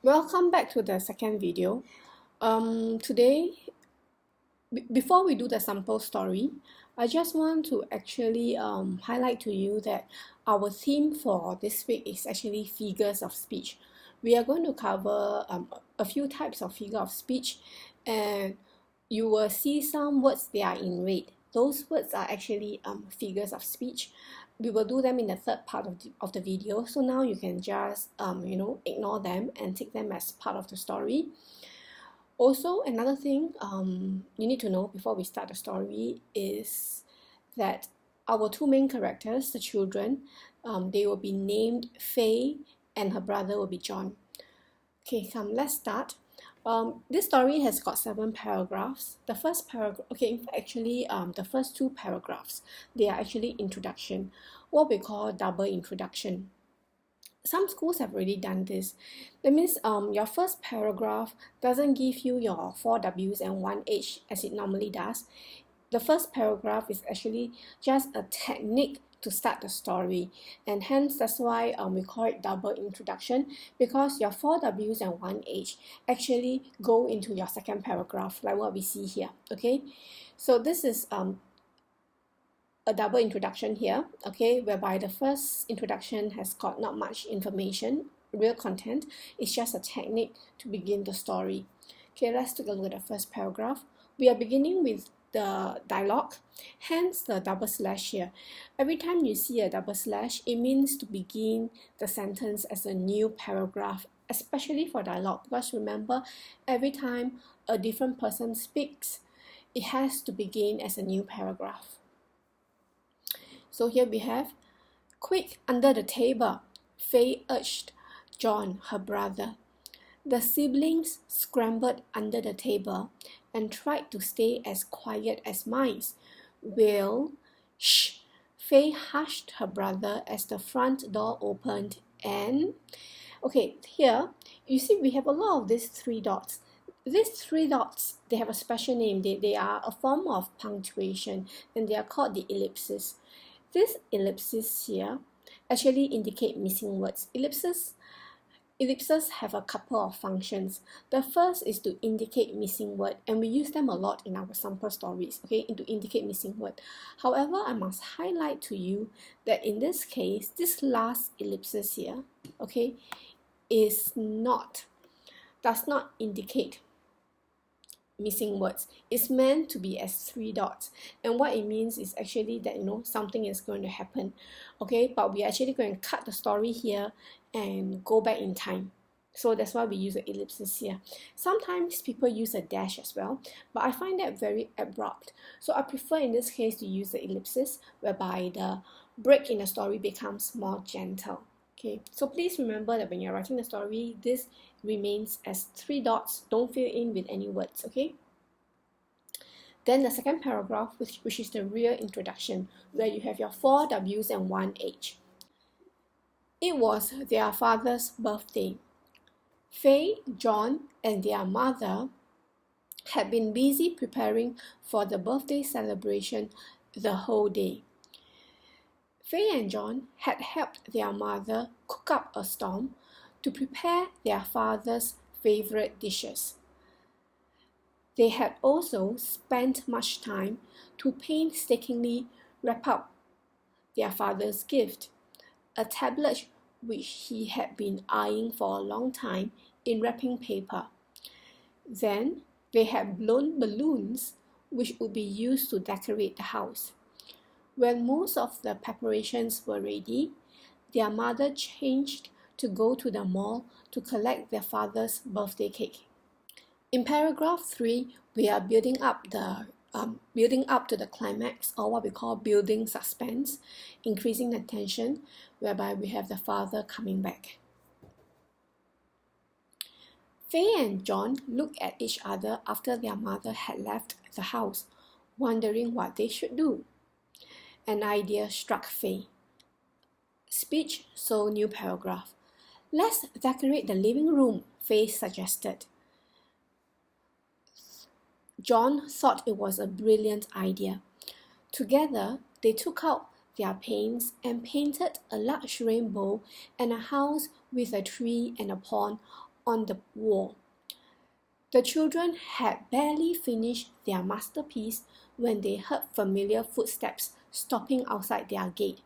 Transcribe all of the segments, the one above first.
Welcome back to the second video. Today, before we do the sample story, I just want to actually highlight to you that our theme for this week is actually figures of speech. We are going to cover a few types of figure of speech, and you will see some words they are in red. Those words are actually figures of speech. We will do them in the third part of the video, so now you can just ignore them and take them as part of the story. Also, another thing you need to know before we start the story is that our two main characters, the children, they will be named Faye and her brother will be John. Okay, let's start. This story has got 7 paragraphs. The first paragraph, the first 2 paragraphs, they are actually introduction, what we call double introduction. Some schools have already done this. That means your first paragraph doesn't give you your 4 W's and 1 H as it normally does. The first paragraph is actually just a technique to start the story, and hence that's why we call it double introduction, because your 4 W's and 1 H actually go into your second paragraph, like what we see here. Okay, so this is a double introduction here, okay, whereby the first introduction has got not much information, real content. It's just a technique to begin the story. Okay, let's take a look at the first paragraph. We are beginning with the dialogue, hence the double slash here. Every time you see a double slash, it means to begin the sentence as a new paragraph, especially for dialogue, because remember, every time a different person speaks, it has to begin as a new paragraph. So here we have, quick under the table, Faye urged John, her brother. The siblings scrambled under the table and tried to stay as quiet as mice. Will, shh, Faye hushed her brother as the front door opened and... Okay, here, you see we have a lot of these 3 dots. These 3 dots, they have a special name. They are a form of punctuation, and they are called the ellipses. These ellipses here actually indicate missing words. Ellipses have a couple of functions. The first is to indicate missing word, and we use them a lot in our sample stories, okay, to indicate missing word. However, I must highlight to you that in this case, this last ellipsis here, okay, does not indicate missing words. It's meant to be as 3 dots, and what it means is actually that something is going to happen, okay, but we're actually going to cut the story here and go back in time. So that's why we use the ellipsis here. Sometimes people use a dash as well, but I find that very abrupt, so I prefer in this case to use the ellipsis, whereby the break in the story becomes more gentle. Okay, so please remember that when you're writing the story, this remains as 3 dots. Don't fill in with any words, okay? Then the second paragraph, which is the real introduction, where you have your 4 W's and 1 H. It was their father's birthday. Faye, John, and their mother had been busy preparing for the birthday celebration the whole day. Faye and John had helped their mother cook up a storm to prepare their father's favorite dishes. They had also spent much time to painstakingly wrap up their father's gift, a tablet which he had been eyeing for a long time in wrapping paper. Then they had blown balloons which would be used to decorate the house. When most of the preparations were ready, their mother changed to go to the mall to collect their father's birthday cake. In paragraph 3, we are building up to the climax, or what we call building suspense, increasing the tension, whereby we have the father coming back. Faye and John looked at each other after their mother had left the house, wondering what they should do. An idea struck Faye. Speech, so new paragraph. Let's decorate the living room, Faye suggested. John thought it was a brilliant idea. Together, they took out their paints and painted a large rainbow and a house with a tree and a pond on the wall. The children had barely finished their masterpiece when they heard familiar footsteps stopping outside their gate.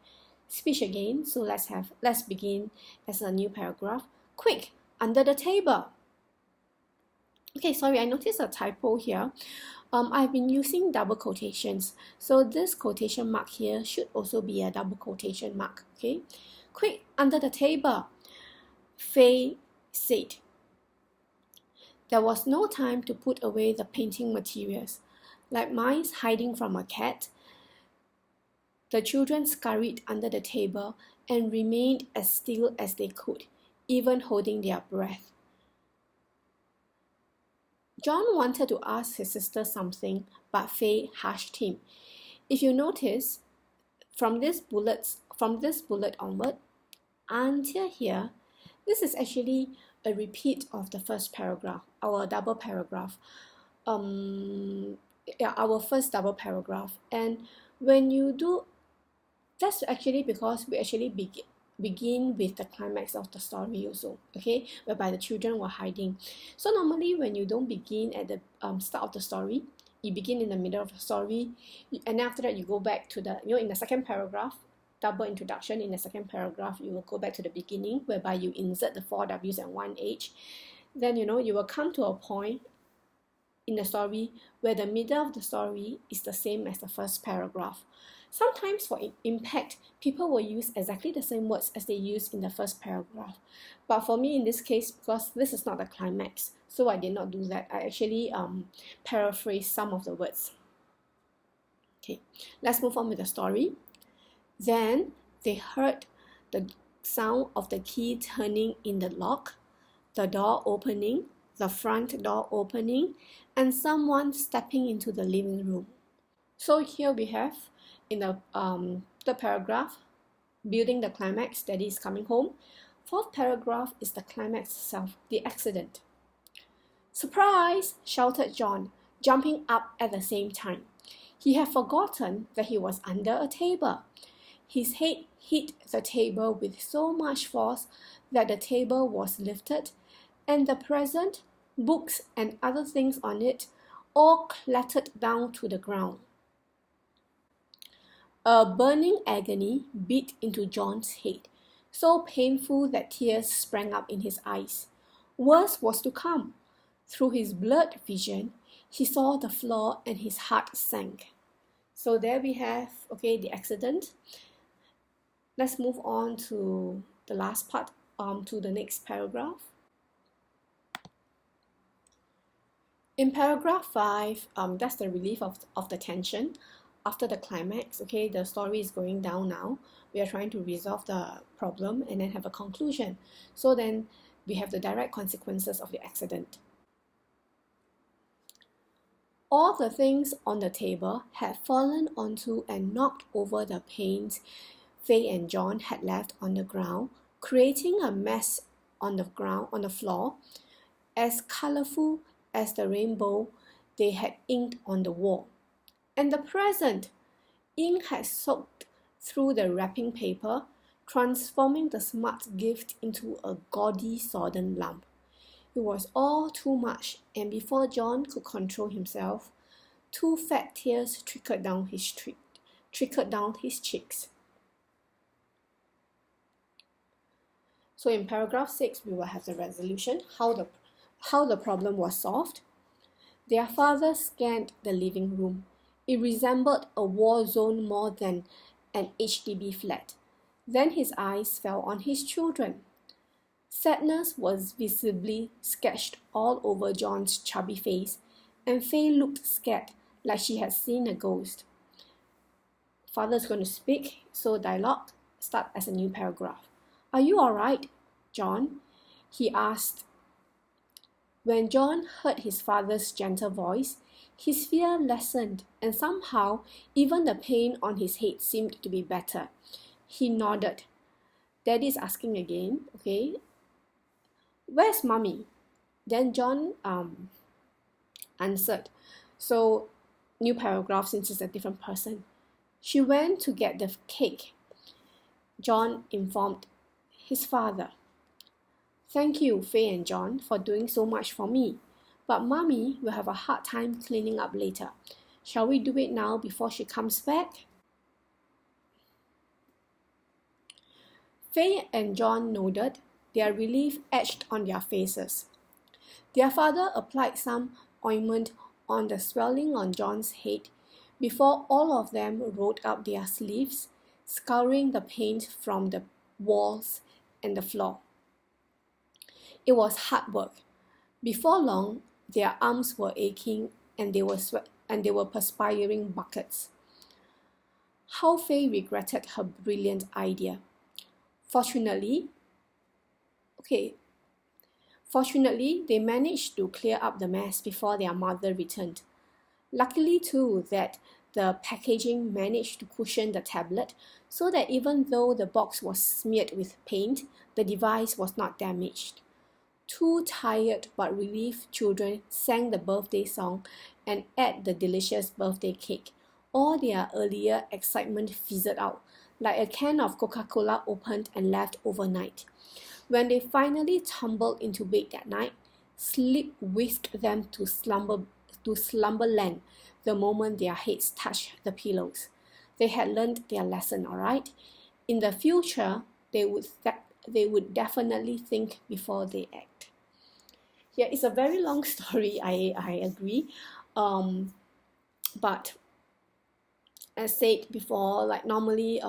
Speech again, so let's begin as a new paragraph. Quick, under the table. Okay, sorry, I noticed a typo here. I've been using double quotations, so this quotation mark here should also be a double quotation mark. Okay, quick, under the table, Faye said. There was no time to put away the painting materials. Like mice hiding from a cat, the children scurried under the table and remained as still as they could, even holding their breath. John wanted to ask his sister something, but Faye hushed him. If you notice, from this bullet onward until here, this is actually a repeat of the first paragraph, our double paragraph. Our first double paragraph. And when you do, that's actually because we actually begin with the climax of the story also, okay, whereby the children were hiding. So normally when you don't begin at the start of the story, you begin in the middle of the story, and after that you go back to the, in the second paragraph, double introduction, in the second paragraph you will go back to the beginning, whereby you insert the 4 W's and 1 H. Then you will come to a point in the story where the middle of the story is the same as the first paragraph. Sometimes for impact, people will use exactly the same words as they used in the first paragraph. But for me in this case, because this is not the climax, so I did not do that. I actually paraphrase some of the words. Okay, let's move on with the story. Then they heard the sound of the key turning in the lock, the door opening, the front door opening, and someone stepping into the living room. So here we have in the paragraph, building the climax, that is coming home. Fourth paragraph is the climax itself, the accident. Surprise! Shouted John, jumping up at the same time. He had forgotten that he was under a table. His head hit the table with so much force that the table was lifted, and the present, books and other things on it, all clattered down to the ground. A burning agony beat into John's head, so painful that tears sprang up in his eyes. Worse was to come. Through his blurred vision, he saw the floor and his heart sank. So there we have, the accident. Let's move on to the last part, to the next paragraph. In paragraph 5, that's the relief of the tension. After the climax, the story is going down now. We are trying to resolve the problem and then have a conclusion. So then we have the direct consequences of the accident. All the things on the table had fallen onto and knocked over the panes Faye and John had left on the ground, creating a mess on the floor, as colorful as the rainbow they had inked on the wall. And the present, ink had soaked through the wrapping paper, transforming the smart gift into a gaudy sodden lump. It was all too much, and before John could control himself, 2 fat tears trickled down his cheeks. So in paragraph 6, we will have the resolution, how the problem was solved. Their father scanned the living room. It resembled a war zone more than an HDB flat. Then his eyes fell on his children. Sadness was visibly sketched all over John's chubby face, and Faye looked scared, like she had seen a ghost. Father's going to speak, so dialogue start as a new paragraph. Are you all right, John? He asked. When John heard his father's gentle voice, his fear lessened, and somehow even the pain on his head seemed to be better. He nodded. Daddy's asking again, Where's Mommy? Then John answered. So, new paragraph since it's a different person. She went to get the cake, John informed his father. Thank you, Faye and John, for doing so much for me. But Mommy will have a hard time cleaning up later. Shall we do it now before she comes back? Faye and John nodded, their relief etched on their faces. Their father applied some ointment on the swelling on John's head before all of them rolled up their sleeves, scouring the paint from the walls and the floor. It was hard work. Before long, their arms were aching and they were perspiring buckets. How Faye regretted her brilliant idea. Fortunately, they managed to clear up the mess before their mother returned. Luckily too that the packaging managed to cushion the tablet so that even though the box was smeared with paint, the device was not damaged. Two tired but relieved children sang the birthday song and ate the delicious birthday cake. All their earlier excitement fizzled out, like a can of Coca-Cola opened and left overnight. When they finally tumbled into bed that night, sleep whisked them to slumberland the moment their heads touched the pillows. They had learned their lesson, all right? In the future, they would definitely think before they act. Yeah, it's a very long story, I agree. But as said before, like normally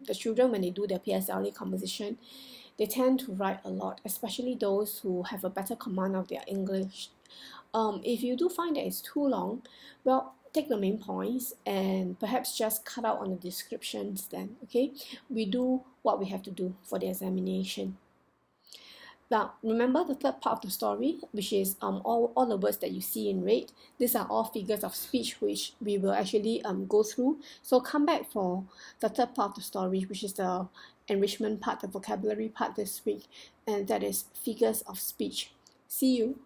the children, when they do their PSLE composition, they tend to write a lot, especially those who have a better command of their English. If you do find that it's too long, well, take the main points and perhaps just cut out on the descriptions then, okay? We do what we have to do for the examination. Now, remember the third part of the story, which is all the words that you see in red. These are all figures of speech which we will actually go through. So come back for the third part of the story, which is the enrichment part, the vocabulary part this week, and that is figures of speech. See you.